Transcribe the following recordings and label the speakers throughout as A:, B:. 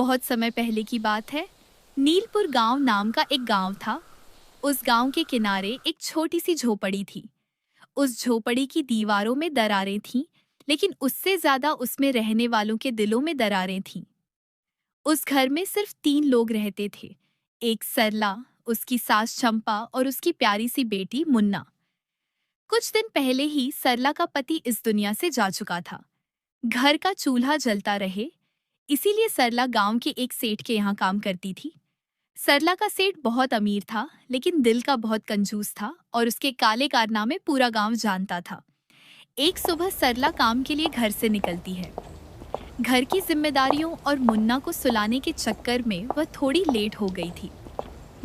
A: बहुत समय पहले की बात है। नीलपुर गांव नाम का एक गांव था। उस गांव के किनारे एक छोटी सी झोपड़ी थी। उस झोपड़ी की दीवारों में दरारें थीं, लेकिन उससे ज्यादा उसमें रहने वालों के दिलों में दरारें थीं। उस घर में सिर्फ 3 लोग रहते थे। एक सरला, उसकी सास चंपा और उसकी प्यारी सी बेटी मुन्ना। कुछ दिन पहले ही सरला का पति इस दुनिया से जा चुका था। घर का चूल्हा जलता रहे, इसीलिए सरला गांव के एक सेठ के यहाँ काम करती थी। सरला का सेठ बहुत अमीर था, लेकिन दिल का बहुत कंजूस था और उसके काले कारनामे पूरा गांव जानता था। एक सुबह सरला काम के लिए घर से निकलती है। घर की जिम्मेदारियों और मुन्ना को सुलाने के चक्कर में वह थोड़ी लेट हो गई थी।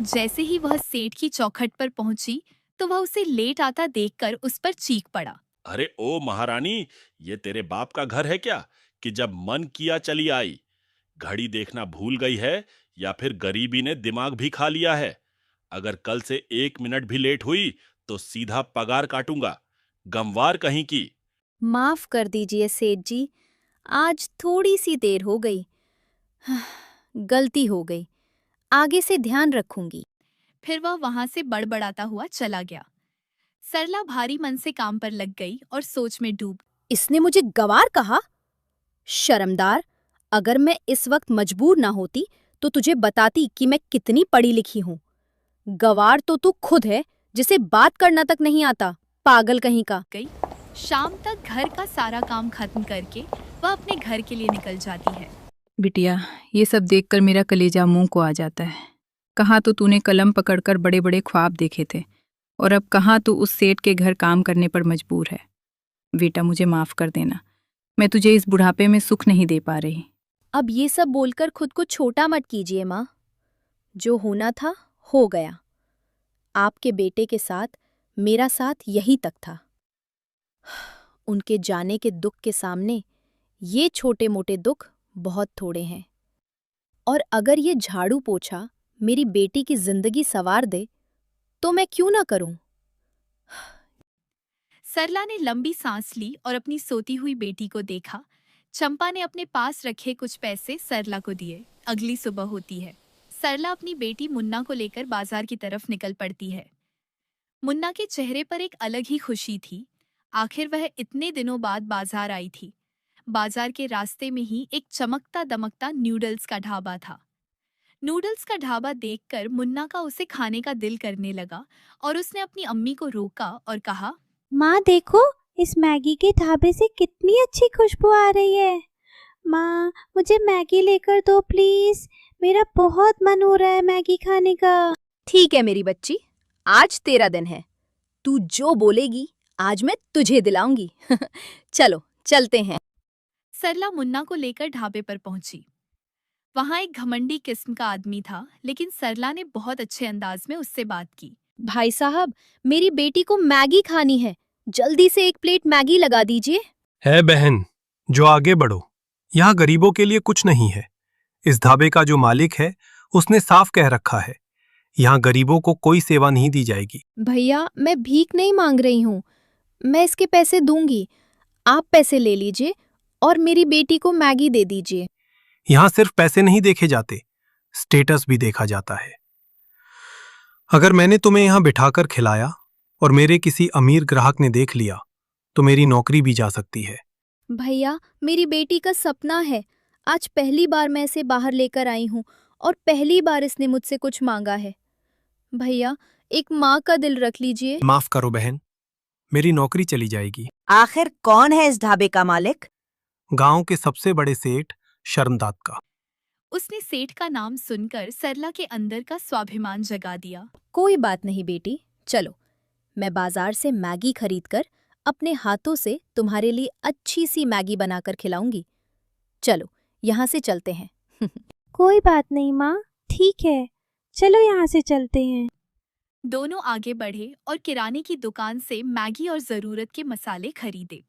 A: जैसे ही वह सेठ की चौखट पर पहुंची, तो वह उसे लेट आता देखकर उस पर चीख पड़ा।
B: अरे ओ महारानी, ये तेरे बाप का घर है क्या कि जब मन किया चली आई? घड़ी देखना भूल गई है या फिर गरीबी ने दिमाग भी खा लिया है? अगर कल से 1 मिनट भी लेट हुई तो सीधा पगार काटूंगा। गमवार कहीं की।
C: माफ कर दीजिए सेठ जी, आज थोड़ी सी देर हो गई। गलती हो गई, आगे से ध्यान रखूंगी।
A: फिर वह वहां से बड़बड़ाता हुआ चला गया। सरला भारी मन से काम पर लग गई और सोच में डूब।
C: इसने मुझे गवार कहा? शर्मदार! अगर मैं इस वक्त मजबूर ना होती तो तुझे बताती कि मैं कितनी पढ़ी लिखी हूँ। गवार तो तू खुद है, जिसे बात करना तक नहीं आता, पागल कहीं का।
A: गई। शाम तक घर का सारा काम खत्म करके वह अपने घर के लिए निकल जाती है।
D: बिटिया, ये सब देखकर मेरा कलेजा मुंह को आ जाता है। कहाँ तो तूने कलम पकड़कर बड़े बड़े ख्वाब देखे थे, और अब कहाँ तू उस सेठ के घर काम करने पर मजबूर है। बेटा, मुझे माफ कर देना, मैं तुझे इस बुढ़ापे में सुख नहीं दे पा रही।
C: अब ये सब बोलकर खुद को छोटा मत कीजिए माँ। जो होना था हो गया। आपके बेटे के साथ मेरा साथ यही तक था। उनके जाने के दुख के सामने ये छोटे मोटे दुख बहुत थोड़े हैं। और अगर ये झाड़ू पोछा मेरी बेटी की जिंदगी संवार दे तो मैं क्यों ना करूं।
A: सरला ने लंबी सांस ली और अपनी सोती हुई बेटी को देखा। चंपा ने अपने पास रखे कुछ पैसे सरला को दिए। अगली सुबह होती है। सरला अपनी बेटी मुन्ना को लेकर बाजार की तरफ निकल पड़ती है। मुन्ना के चेहरे पर एक अलग ही खुशी थी। आखिर वह इतने दिनों बाद बाजार आई थी। बाजार के रास्ते में ही एक चमकता दमकता नूडल्स का ढाबा था। नूडल्स का ढाबा देखकर मुन्ना का उसे खाने का दिल करने लगा और उसने अपनी अम्मी को रोका और कहा,
E: माँ देखो, इस मैगी के ढाबे से कितनी अच्छी खुशबू आ रही है। माँ, मुझे मैगी लेकर दो प्लीज, मेरा बहुत मन हो रहा है मैगी खाने का।
C: ठीक है मेरी बच्ची, आज तेरा दिन है। तू जो बोलेगी आज मैं तुझे दिलाऊंगी। चलो चलते हैं।
A: सरला मुन्ना को लेकर ढाबे पर पहुंची। वहां एक घमंडी किस्म का आदमी था, लेकिन सरला ने बहुत अच्छे अंदाज में उससे बात की।
C: भाई साहब, मेरी बेटी को मैगी खानी है, जल्दी से 1 प्लेट मैगी लगा दीजिए।
F: है बहन, जो आगे बढ़ो, यहाँ गरीबों के लिए कुछ नहीं है। इस ढाबे का जो मालिक है उसने साफ कह रखा है, यहाँ गरीबों को कोई सेवा नहीं दी जाएगी।
C: भैया, मैं भीख नहीं मांग रही हूँ, मैं इसके पैसे दूंगी। आप पैसे ले लीजिए और मेरी बेटी को मैगी दे दीजिए।
F: यहाँ सिर्फ पैसे नहीं देखे जाते, स्टेटस भी देखा जाता है। अगर मैंने तुम्हें यहाँ बिठाकर खिलाया और मेरे किसी अमीर ग्राहक ने देख लिया तो मेरी नौकरी भी जा सकती है।
C: भैया, मेरी बेटी का सपना है। आज पहली बार मैं इसे बाहर लेकर आई हूँ और पहली बार इसने मुझसे कुछ मांगा है। भैया, एक माँ का दिल रख लीजिए।
F: माफ करो बहन, मेरी नौकरी चली जाएगी।
G: आखिर कौन है इस ढाबे का मालिक?
F: गांव के सबसे बड़े सेठ शर्मदाद का।
A: उसने सेठ का नाम सुनकर सरला के अंदर का स्वाभिमान जगा दिया।
C: कोई बात नहीं बेटी, चलो मैं बाजार से मैगी खरीदकर अपने हाथों से तुम्हारे लिए अच्छी सी मैगी बनाकर खिलाऊंगी। चलो यहाँ से चलते हैं।
E: कोई बात नहीं माँ, ठीक है, चलो यहाँ से चलते हैं।
A: दोनों आगे बढ़े और किराने की दुकान से मैगी और जरूरत के मसाले खरीदे।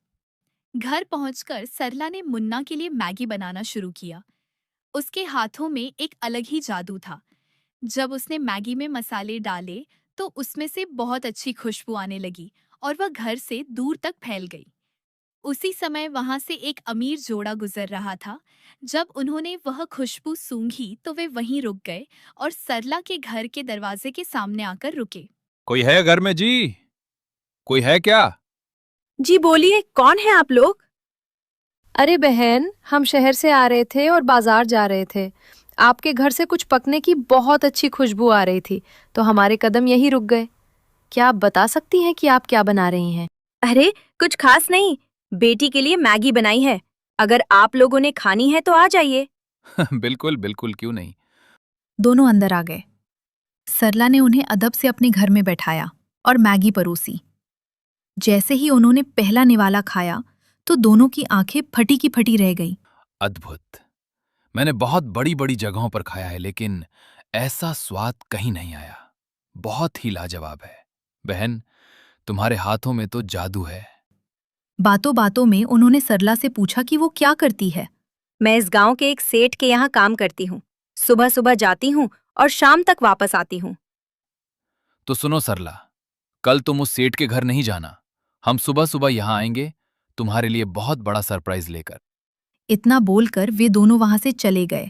A: घर पहुंचकर सरला ने मुन्ना के लिए मैगी बनाना शुरू किया। उसके हाथों में एक अलग ही जादू था। जब उसने मैगी में मसाले डाले तो उसमें से बहुत अच्छी खुशबू आने लगी और वह घर से दूर तक फैल गई। उसी समय वहां से एक अमीर जोड़ा गुजर रहा था। जब उन्होंने वह खुशबू सूंघी तो वे वहीं रुक गए और सरला के घर के दरवाजे के सामने आकर रुके।
H: कोई है घर में जी? कोई है क्या?
C: जी बोलिए, कौन है आप लोग?
I: अरे बहन, हम शहर से आ रहे थे और बाजार जा रहे थे। आपके घर से कुछ पकने की बहुत अच्छी खुशबू आ रही थी, तो हमारे कदम यहीं रुक गए। क्या आप बता सकती हैं कि आप क्या बना रही हैं?
C: अरे कुछ खास नहीं, बेटी के लिए मैगी बनाई है। अगर आप लोगों ने खानी है तो आ जाइए।
H: बिल्कुल बिल्कुल, क्यों नहीं।
D: दोनों अंदर आ गए। सरला ने उन्हें अदब से अपने घर में बैठाया और मैगी परोसी। जैसे ही उन्होंने पहला निवाला खाया तो दोनों की आंखें फटी की फटी रह गई।
H: अद्भुत। मैंने बहुत बड़ी बड़ी जगहों पर खाया है, लेकिन ऐसा स्वाद कहीं नहीं आया। बहुत ही लाजवाब है। बहन, तुम्हारे हाथों में तो जादू है।
D: बातों बातों में उन्होंने सरला से पूछा कि वो क्या करती है।
C: मैं इस गांव के एक सेठ के यहाँ काम करती हूँ। सुबह सुबह जाती हूँ और शाम तक वापस आती हूँ।
H: तो सुनो सरला, कल तुम उस सेठ के घर नहीं जाना। हम सुबह सुबह यहां आएंगे तुम्हारे लिए बहुत बड़ा सरप्राइज लेकर।
D: इतना बोलकर वे दोनों वहां से चले गए।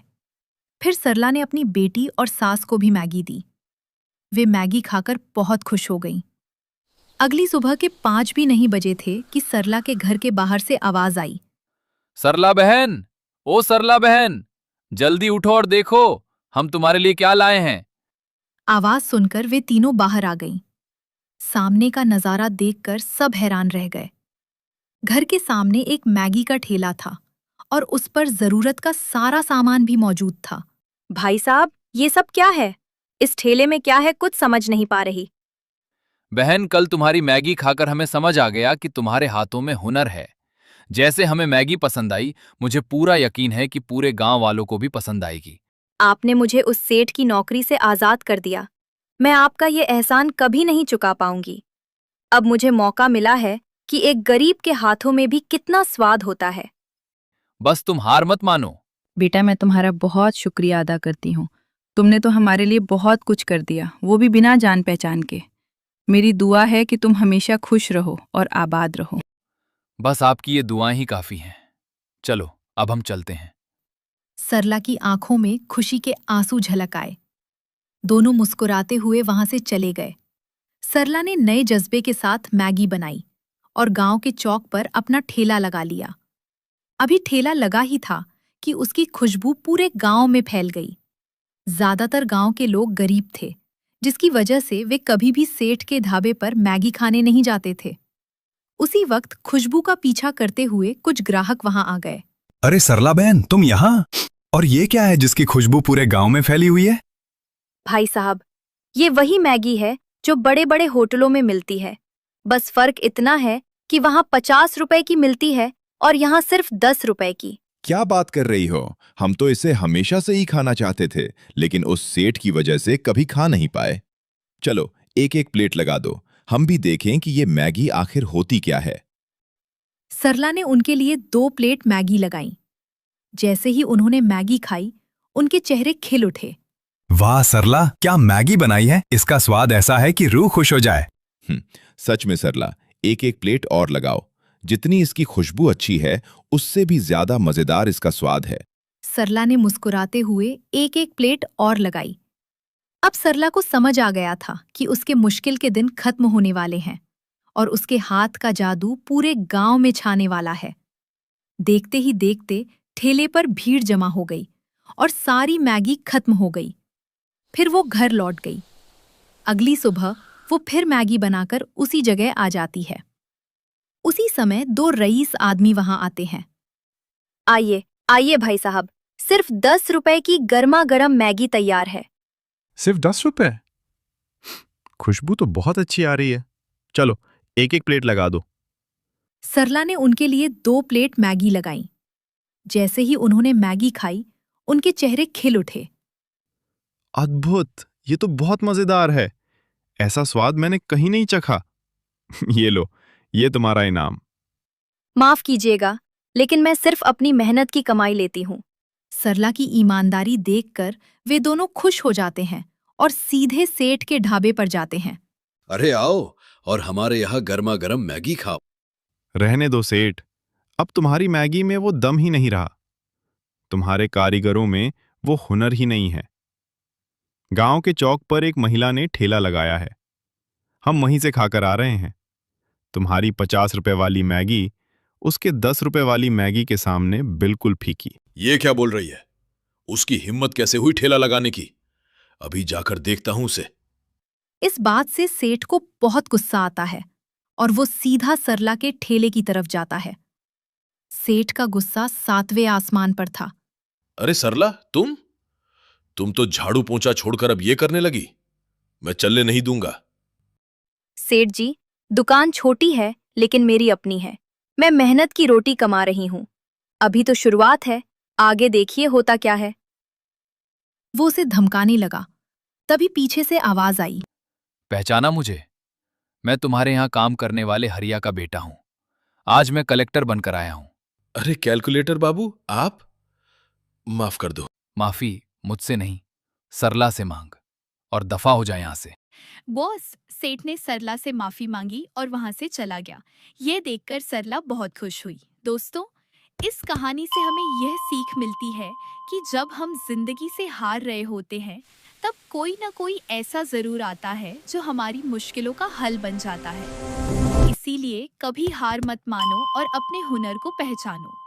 D: फिर सरला ने अपनी बेटी और सास को भी मैगी दी। वे मैगी खाकर बहुत खुश हो गईं। अगली सुबह के 5 भी नहीं बजे थे कि सरला के घर के बाहर से आवाज आई।
H: सरला बहन, ओ सरला बहन, जल्दी उठो और देखो हम तुम्हारे लिए क्या लाए हैं।
D: आवाज सुनकर वे तीनों बाहर आ गईं। सामने का नजारा देखकर सब हैरान रह गए। घर के सामने एक मैगी का ठेला था और उस पर जरूरत का सारा सामान भी मौजूद था।
C: भाई साहब, ये सब क्या है? इस ठेले में क्या है कुछ समझ नहीं पा रही।
H: बहन, कल तुम्हारी मैगी खाकर हमें समझ आ गया कि तुम्हारे हाथों में हुनर है। जैसे हमें मैगी पसंद आई, मुझे पूरा यकीन है कि पूरे गांव वालों को भी पसंद आएगी।
C: आपने मुझे उस सेठ की नौकरी से आजाद कर दिया। मैं आपका ये एहसान कभी नहीं चुका पाऊंगी। अब मुझे मौका मिला है कि एक गरीब के हाथों में भी कितना स्वाद होता है।
H: बस तुम हार मत मानो।
D: बेटा, मैं तुम्हारा बहुत शुक्रिया अदा करती हूँ। तुमने तो हमारे लिए बहुत कुछ कर दिया, वो भी बिना जान पहचान के। मेरी दुआ है कि तुम हमेशा खुश रहो और आबाद रहो।
H: बस आपकी ये दुआएं ही काफी हैं। चलो अब हम चलते हैं।
D: सरला की आंखों में खुशी के आंसू झलक आए। दोनों मुस्कुराते हुए वहां से चले गए। सरला ने नए जज्बे के साथ मैगी बनाई और गांव के चौक पर अपना ठेला लगा लिया। अभी ठेला लगा ही था कि उसकी खुशबू पूरे गांव में फैल गई। ज्यादातर गांव के लोग गरीब थे, जिसकी वजह से वे कभी भी सेठ के ढाबे पर मैगी खाने नहीं जाते थे। उसी वक्त खुशबू का पीछा करते हुए कुछ ग्राहक वहां आ गए।
J: अरे सरला बहन, तुम यहाँ? और ये क्या है जिसकी खुशबू पूरे गांव में फैली हुई है?
C: भाई साहब, ये वही मैगी है जो बड़े बड़े होटलों में मिलती है। बस फर्क इतना है कि वहाँ 50 रुपए की मिलती है और यहाँ सिर्फ 10 रुपए की।
K: क्या बात कर रही हो? हम तो इसे हमेशा से ही खाना चाहते थे, लेकिन उस सेठ की वजह से कभी खा नहीं पाए। चलो एक एक प्लेट लगा दो, हम भी देखें कि ये मैगी आखिर होती क्या है।
D: सरला ने उनके लिए 2 प्लेट मैगी लगाईं। जैसे ही उन्होंने मैगी खाई, उनके चेहरे खिल उठे।
J: वाह सरला, क्या मैगी बनाई है! इसका स्वाद ऐसा है कि रूह खुश हो जाए।
K: सच में सरला, एक एक प्लेट और लगाओ। जितनी इसकी खुशबू अच्छी है, उससे भी ज्यादा मजेदार इसका स्वाद है।
D: सरला ने मुस्कुराते हुए एक एक प्लेट और लगाई। अब सरला को समझ आ गया था कि उसके मुश्किल के दिन खत्म होने वाले हैं और उसके हाथ का जादू पूरे गांव में छाने वाला है। देखते ही देखते ठेले पर भीड़ जमा हो गई और सारी मैगी खत्म हो गई। फिर वो घर लौट गई। अगली सुबह वो फिर मैगी बनाकर उसी जगह आ जाती है। उसी समय 2 रईस आदमी वहां आते हैं।
C: आइए आइए भाई साहब, सिर्फ 10 रुपए की गर्मा गर्म मैगी तैयार है।
L: सिर्फ 10 रुपए? खुशबू तो बहुत अच्छी आ रही है। चलो एक एक प्लेट लगा दो।
D: सरला ने उनके लिए 2 प्लेट मैगी लगाई। जैसे ही उन्होंने मैगी खाई, उनके चेहरे खिल उठे।
L: अद्भुत, ये तो बहुत मजेदार है। ऐसा स्वाद मैंने कहीं नहीं चखा। ये लो, ये तुम्हारा इनाम।
C: माफ कीजिएगा, लेकिन मैं सिर्फ अपनी मेहनत की कमाई लेती हूँ।
D: सरला की ईमानदारी देखकर वे दोनों खुश हो जाते हैं और सीधे सेठ के ढाबे पर जाते हैं।
M: अरे आओ और हमारे यहाँ गर्मा गर्म मैगी खाओ।
L: रहने दो सेठ, अब तुम्हारी मैगी में वो दम ही नहीं रहा। तुम्हारे कारीगरों में वो हुनर ही नहीं है। गांव के चौक पर एक महिला ने ठेला लगाया है। हम वहीं से खाकर आ रहे हैं। तुम्हारी 50 रुपए वाली मैगी उसके 10 रुपए वाली मैगी के सामने बिल्कुल फीकी।
M: ये क्या बोल रही है? उसकी हिम्मत कैसे हुई ठेला लगाने की? अभी जाकर देखता हूं उसे।
C: इस बात से सेठ को बहुत गुस्सा आता है और वो सीधा सरला के ठेले की तरफ जाता है। सेठ का गुस्सा 7वें आसमान पर था।
M: अरे सरला, तुम तो झाड़ू पोंछा छोड़कर अब ये करने लगी? मैं चलने नहीं दूंगा।
C: सेठ जी, दुकान छोटी है लेकिन मेरी अपनी है। मैं मेहनत की रोटी कमा रही हूं। अभी तो शुरुआत है, आगे देखिए होता क्या है। वो उसे धमकाने लगा। तभी पीछे से आवाज आई।
H: पहचाना मुझे? मैं तुम्हारे यहां काम करने वाले हरिया का बेटा हूं। आज मैं कलेक्टर बनकर आया हूं।
M: अरे कैलकुलेटर बाबू, आप? माफ कर दो।
H: माफी मुझसे नहीं, सरला से मांग और दफा हो जाए यहां से।
A: बॉस, सेठ ने सरला से माफी मांगी और वहां से चला गया। ये देखकर सरला बहुत खुश हुई। दोस्तों, इस कहानी से हमें यह सीख मिलती है कि जब हम जिंदगी से हार रहे होते हैं तब कोई ना कोई ऐसा जरूर आता है जो हमारी मुश्किलों का हल बन जाता है। इसीलिए कभी हार मत मानो और अपने हुनर को पहचानो।